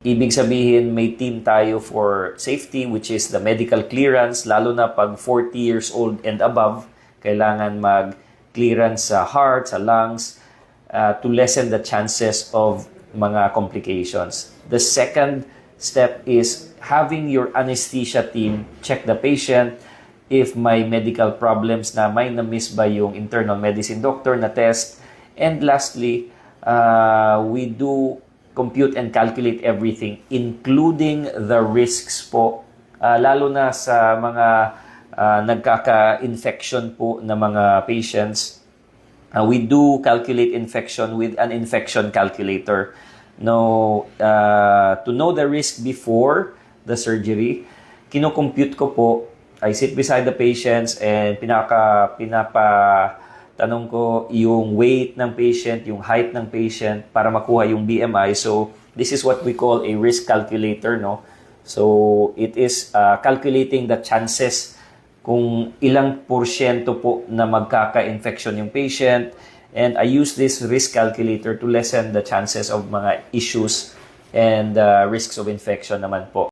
Ibig sabihin, may team tayo for safety, which is the medical clearance, lalo na pag 40 years old and above, kailangan mag-clearance sa heart, sa lungs, to lessen the chances of mga complications. The second step is having your anesthesia team check the patient if may medical problems na may na-miss ba yung internal medicine doctor na test. And lastly, we do compute and calculate everything, including the risks po, lalo na sa mga nagkaka-infection po na mga patients. We do calculate infection with an infection calculator. To know the risk before the surgery, kino-compute ko po. I sit beside the patients and tanong ko yung weight ng patient, yung height ng patient para makuha yung BMI. So, this is what we call a risk calculator, no? So, it is calculating the chances kung ilang porsyento po na magkaka-infection yung patient. And I use this risk calculator to lessen the chances of mga issues and risks of infection naman po.